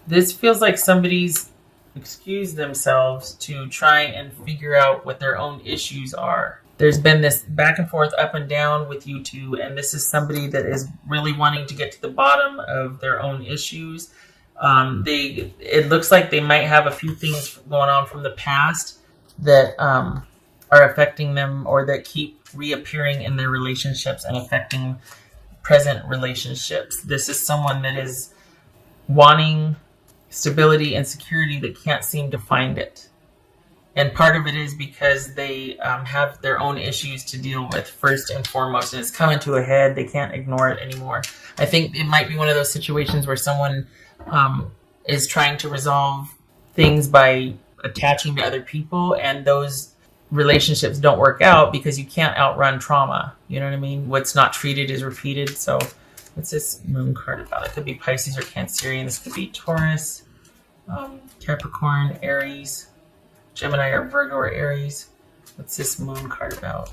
This feels like somebody's excused themselves to try and figure out what their own issues are. There's been this back and forth, up and down with you two, and this is somebody that is really wanting to get to the bottom of their own issues. It looks like they might have a few things going on from the past that are affecting them, or that keep reappearing in their relationships and affecting present relationships. This is someone that is wanting stability and security that can't seem to find it. And part of it is because they have their own issues to deal with first and foremost, and it's coming to a head. They can't ignore it anymore. I think it might be one of those situations where someone is trying to resolve things by attaching to other people, and those relationships don't work out because you can't outrun trauma. You know what I mean? What's not treated is repeated. So what's this moon card about? It could be Pisces or Cancerian. This could be Taurus, Capricorn, Aries, Gemini or Virgo or Aries. What's this moon card about?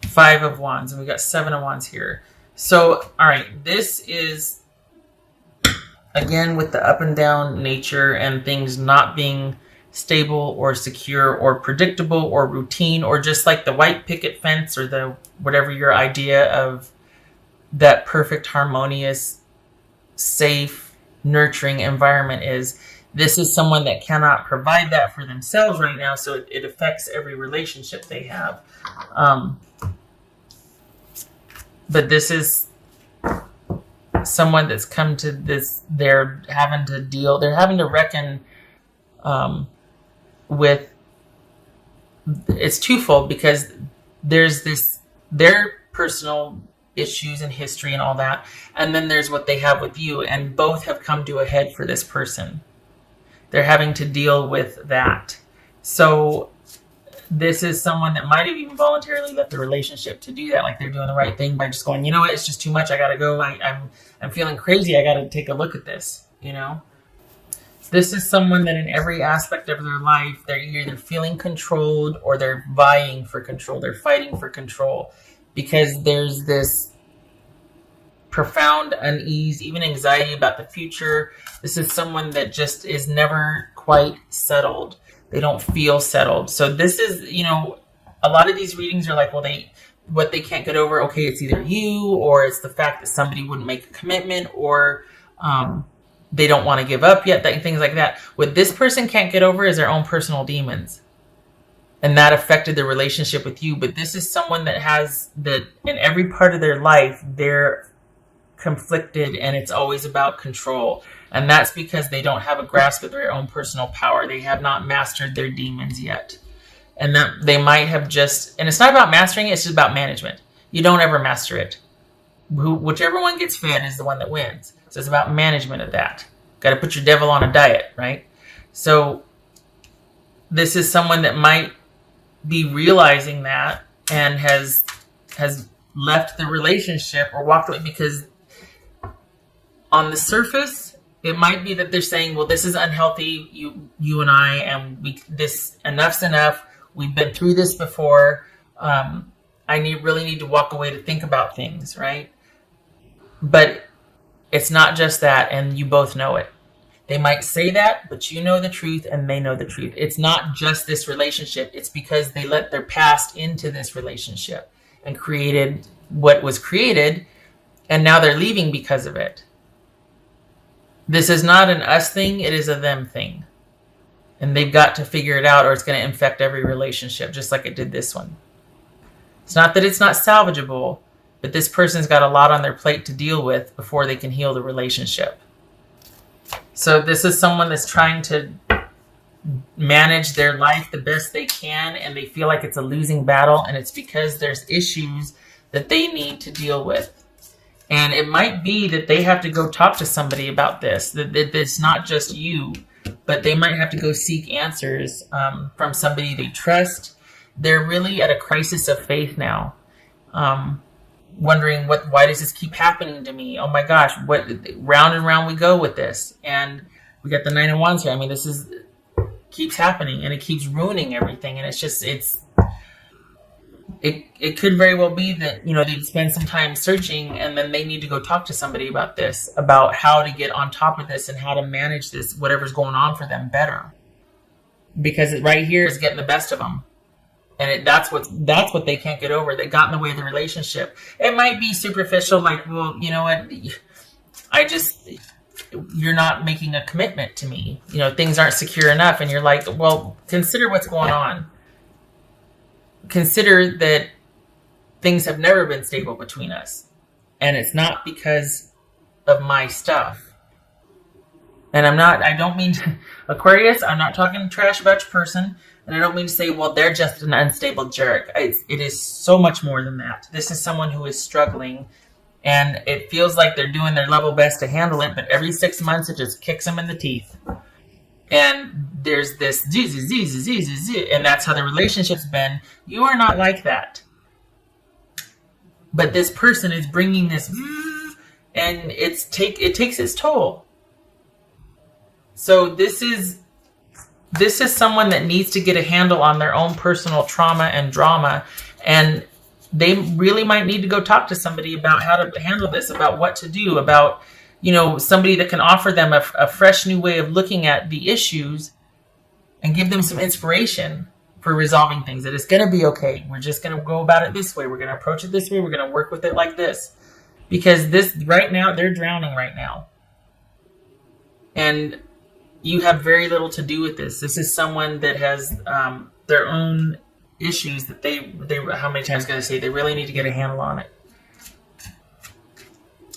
5 of Wands, and we got 7 of Wands here. So, all right, this is, again, with the up and down nature and things not being stable or secure or predictable or routine, or just like the white picket fence, or the whatever your idea of that perfect, harmonious, safe, nurturing environment is. This is someone that cannot provide that for themselves right now, so it affects every relationship they have. But this is someone that's come to this, they're having to reckon with, it's twofold, because there's their personal issues and history and all that, and then there's what they have with you, and both have come to a head for this person. They're having to deal with that. So this is someone that might have even voluntarily left the relationship to do that. Like they're doing the right thing by just going, you know what, it's just too much. I got to go. I'm feeling crazy. I got to take a look at this, you know? This is someone that in every aspect of their life, they're either feeling controlled or they're vying for control. They're fighting for control because there's this profound unease, even anxiety about the future. This is someone that just is never quite settled. They don't feel settled. So this is, you know, a lot of these readings are like, well, what they can't get over, okay, it's either you, or it's the fact that somebody wouldn't make a commitment, or they don't want to give up yet, things like that. What this person can't get over is their own personal demons. And that affected their relationship with you. But this is someone that has that in every part of their life, they're conflicted, and it's always about control. And that's because they don't have a grasp of their own personal power. They have not mastered their demons yet. And that they might have just, and it's not about mastering it, it's just about management. You don't ever master it. Whichever one gets fed is the one that wins. So it's about management of that. Got to put your devil on a diet, right? So this is someone that might be realizing that and has left the relationship or walked away, because on the surface, it might be that they're saying, well, this is unhealthy, you and I, and this enough's enough. We've been through this before. I really need to walk away to think about things, right? But it's not just that, and you both know it. They might say that, but you know the truth, and they know the truth. It's not just this relationship. It's because they let their past into this relationship and created what was created, and now they're leaving because of it. This is not an us thing, it is a them thing. And they've got to figure it out, or it's going to infect every relationship, just like it did this one. It's not that it's not salvageable, but this person's got a lot on their plate to deal with before they can heal the relationship. So this is someone that's trying to manage their life the best they can, and they feel like it's a losing battle, and it's because there's issues that they need to deal with. And it might be that they have to go talk to somebody about this, that it's not just you, but they might have to go seek answers from somebody they trust. They're really at a crisis of faith now, wondering why does this keep happening to me? Oh my gosh, what, round and round we go with this. And we got the 9 of Wands here. I mean, this keeps happening, and it keeps ruining everything. And it's it could very well be that, they'd spend some time searching, and then they need to go talk to somebody about this, about how to get on top of this and how to manage this, whatever's going on for them better. Because it right here is getting the best of them. And that's what they can't get over. They got in the way of the relationship. It might be superficial, like, well, you know what? You're not making a commitment to me. Things aren't secure enough. And you're like, well, consider what's going on. Consider that things have never been stable between us. And it's not because of my stuff. And I don't mean to, Aquarius, I'm not talking trash about your person. And I don't mean to say, well, they're just an unstable jerk. It is so much more than that. This is someone who is struggling, and it feels like they're doing their level best to handle it, but every 6 months it just kicks them in the teeth. And there's this, and that's how the relationship's been. You are not like that. But this person is bringing this, and it takes its toll. So this is someone that needs to get a handle on their own personal trauma and drama, and they really might need to go talk to somebody about how to handle this, about what to do, about, somebody that can offer them a fresh new way of looking at the issues and give them some inspiration for resolving things. That it's going to be okay. We're just going to go about it this way. We're going to approach it this way. We're going to work with it like this. Because this right now, they're drowning right now. And you have very little to do with this. This is someone that has their own issues that they how many times can I say, they really need to get a handle on it.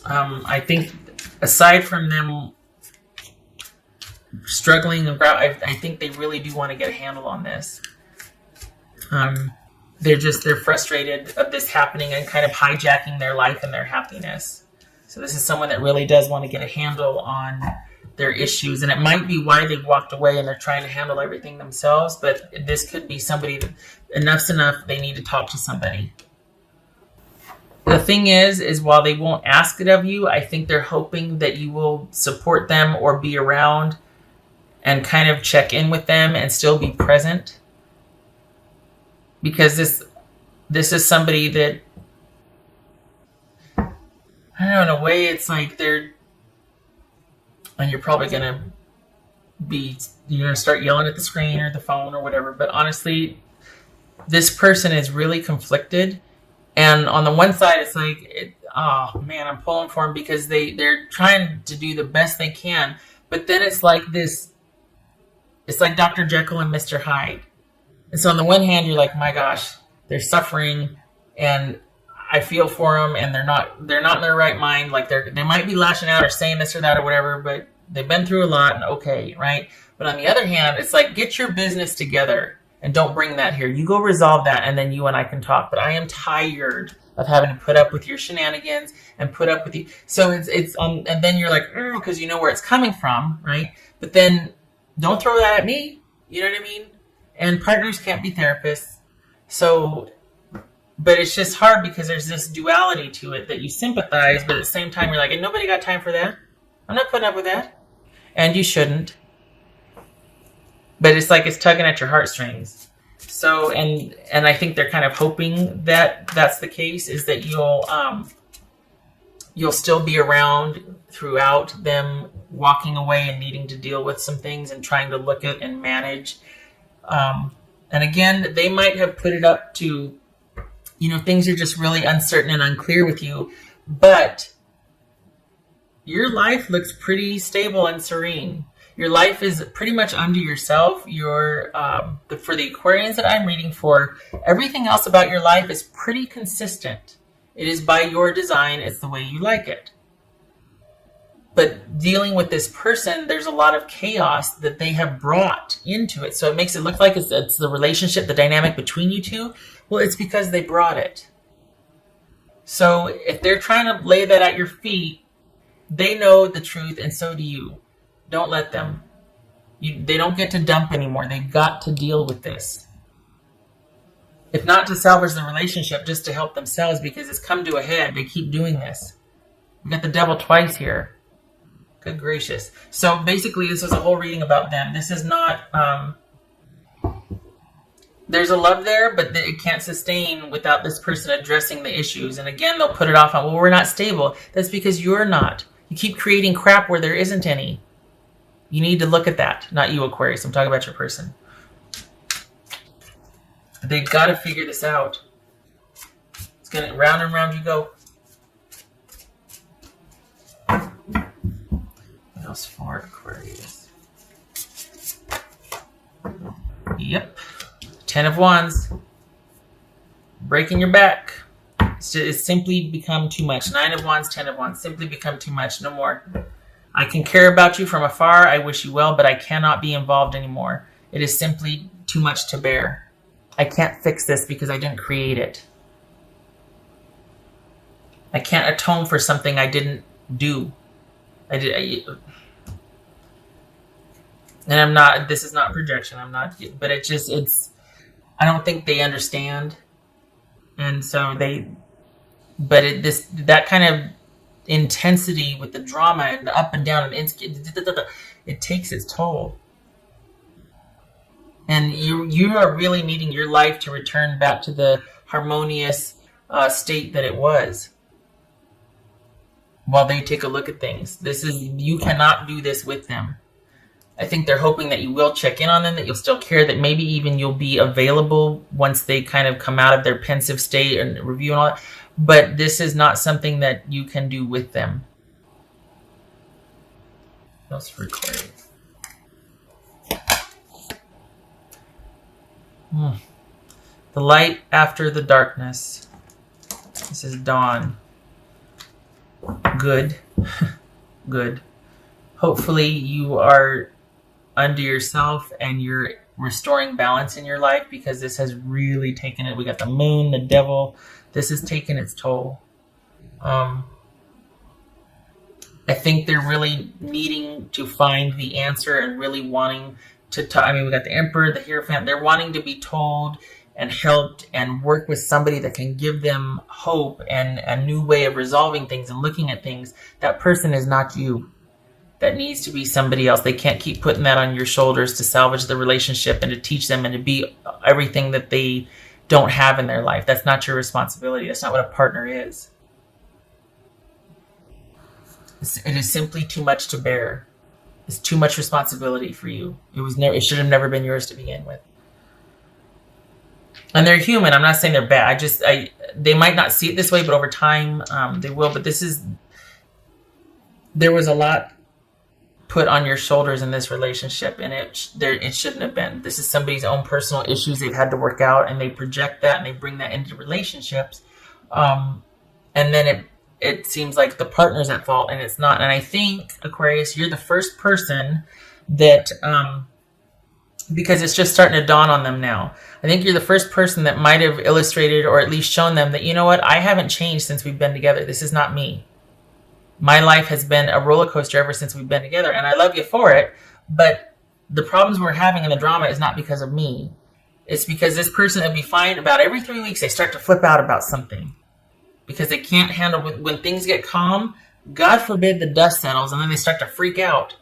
I think aside from them struggling, I think they really do want to get a handle on this. They're frustrated of this happening and kind of hijacking their life and their happiness. So this is someone that really does want to get a handle on their issues, and it might be why they walked away and they're trying to handle everything themselves, but this could be somebody that enough's enough, they need to talk to somebody. The thing is while they won't ask it of you, I think they're hoping that you will support them or be around and kind of check in with them and still be present, because this is somebody that, I don't know, in a way it's like they're, and you're probably going to start yelling at the screen or the phone or whatever. But honestly, this person is really conflicted. And on the one side, it's like, oh man, I'm pulling for them because they're trying to do the best they can. But then it's like this, it's like Dr. Jekyll and Mr. Hyde. And so on the one hand, you're like, my gosh, they're suffering and I feel for them, and they're not in their right mind. Like they might be lashing out or saying this or that or whatever, but they've been through a lot, and okay, right? But on the other hand, it's like, get your business together and don't bring that here. You go resolve that, and then you and I can talk. But I am tired of having to put up with your shenanigans and put up with you. So it's on, and then you're like, because you know where it's coming from, right? But then don't throw that at me. You know what I mean? And partners can't be therapists, so. But it's just hard because there's this duality to it that you sympathize, but at the same time, you're like, and nobody got time for that. I'm not putting up with that. And you shouldn't. But it's like it's tugging at your heartstrings. So, and I think they're kind of hoping that that's the case, is that you'll still be around throughout them walking away and needing to deal with some things and trying to look at and manage. And again, they might have put it up to, things are just really uncertain and unclear with you, but your life looks pretty stable and serene. Your life is pretty much unto yourself. For the Aquarians that I'm reading for, everything else about your life is pretty consistent. It is by your design. It's the way you like it. But dealing with this person, there's a lot of chaos that they have brought into it. So it makes it look like it's the relationship, the dynamic between you two. Well, it's because they brought it. So if they're trying to lay that at your feet, they know the truth, and so do you. Don't let them. They don't get to dump anymore. They've got to deal with this. If not to salvage the relationship, just to help themselves, because it's come to a head. They keep doing this. We got the devil twice here. Good gracious. So basically, this was a whole reading about them. This is not there's a love there, but it can't sustain without this person addressing the issues. And again, they'll put it off on, well, we're not stable. That's because you're not. You keep creating crap where there isn't any. You need to look at that. Not you, Aquarius. I'm talking about your person. They've got to figure this out. It's going to round and round you go. What else for Aquarius? Yep. 10 of Wands. Breaking your back. It's simply become too much. 9 of Wands, 10 of Wands. Simply become too much. No more. I can care about you from afar. I wish you well, but I cannot be involved anymore. It is simply too much to bear. I can't fix this because I didn't create it. I can't atone for something I didn't do. And I'm not, this is not projection. I'm not, but I don't think they understand. And so that kind of intensity with the drama and the up and down and it takes its toll. And you are really needing your life to return back to the harmonious state that it was. While they take a look at things, you cannot do this with them. I think they're hoping that you will check in on them, that you'll still care, that maybe even you'll be available once they kind of come out of their pensive state and review and all that. But this is not something that you can do with them. That's recorded. The light after the darkness. This is dawn. Good. Good. Hopefully you are under yourself and you're restoring balance in your life, because this has really taken it. We got the moon, the devil. This has taken its toll. I think they're really needing to find the answer and really wanting to talk. I mean, we got the Emperor, the Hierophant. They're wanting to be told and helped and work with somebody that can give them hope and a new way of resolving things and looking at things. That person is not you. That needs to be somebody else. They can't keep putting that on your shoulders to salvage the relationship and to teach them and to be everything that they don't have in their life. That's not your responsibility. That's not what a partner is. It is simply too much to bear. It's too much responsibility for you. It should have never been yours to begin with. And they're human. I'm not saying they're bad. They might not see it this way, but over time they will. But there was a lot put on your shoulders in this relationship, and it shouldn't have been. This is somebody's own personal issues they've had to work out, and they project that and they bring that into relationships. And then it seems like the partner's at fault, and it's not. And I think, Aquarius, you're the first person that, because it's just starting to dawn on them now. I think you're the first person that might have illustrated or at least shown them that, you know what, I haven't changed since we've been together. This is not me. My life has been a roller coaster ever since we've been together, and I love you for it. But the problems we're having in the drama is not because of me. It's because this person would be fine. About every 3 weeks, they start to flip out about something because they can't handle when things get calm. God forbid the dust settles, and then they start to freak out.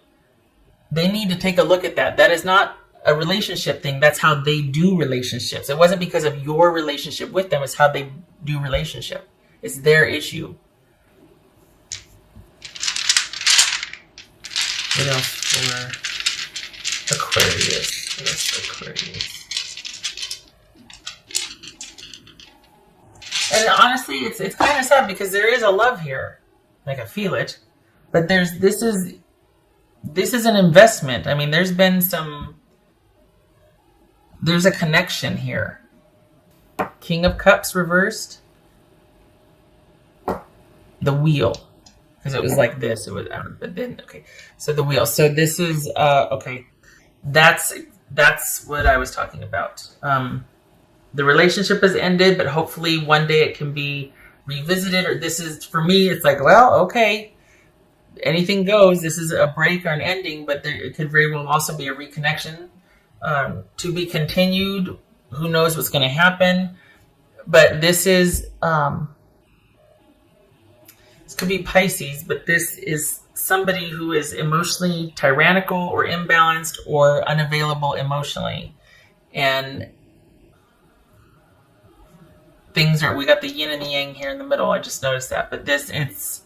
They need to take a look at that. That is not a relationship thing. That's how they do relationships. It wasn't because of your relationship with them. It's how they do relationship. It's their issue. What else for Aquarius? What else for Aquarius? And honestly, it's kind of sad because there is a love here. Like, I feel it. But this is an investment. I mean, there's a connection here. King of Cups reversed. The Wheel. Because it was like this. It was, but then, okay. So the Wheel. So this is, okay. That's what I was talking about. The relationship has ended, but hopefully one day it can be revisited. Or this is, for me, it's like, well, okay. Anything goes. This is a break or an ending, but it could very well also be a reconnection. To be continued. Who knows what's going to happen? But this is, this could be Pisces, but this is somebody who is emotionally tyrannical or imbalanced or unavailable emotionally. And things are, we got the yin and the yang here in the middle. I just noticed that. But this, it's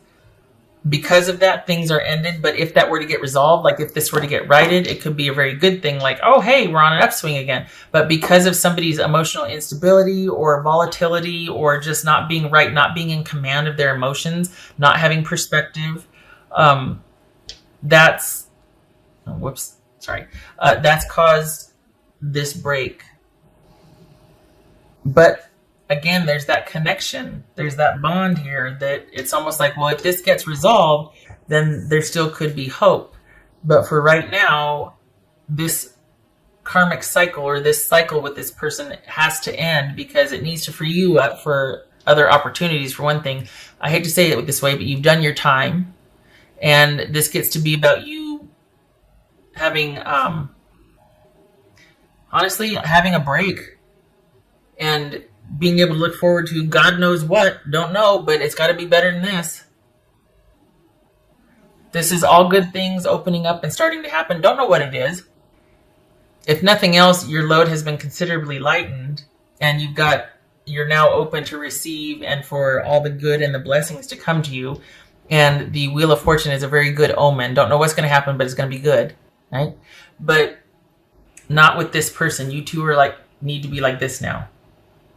because of that, things are ended. But if that were to get resolved, like if this were to get righted, it could be a very good thing. Like, oh, hey, we're on an upswing again. But because of somebody's emotional instability or volatility or just not being right, not being in command of their emotions, not having perspective, that's, oh, whoops, sorry. That's caused this break. But again, there's that connection. There's that bond here that it's almost like, well, if this gets resolved, then there still could be hope. But for right now, this karmic cycle or this cycle with this person has to end because it needs to free you up for other opportunities. For one thing, I hate to say it this way, but you've done your time. And this gets to be about you having, honestly, having a break. And being able to look forward to God knows what. Don't know, but it's got to be better than this. This is all good things opening up and starting to happen. Don't know what it is. If nothing else, your load has been considerably lightened, and you're now open to receive and for all the good and the blessings to come to you. And the Wheel of Fortune is a very good omen. Don't know what's going to happen, but it's going to be good, right? But not with this person. You two are like, need to be like this now.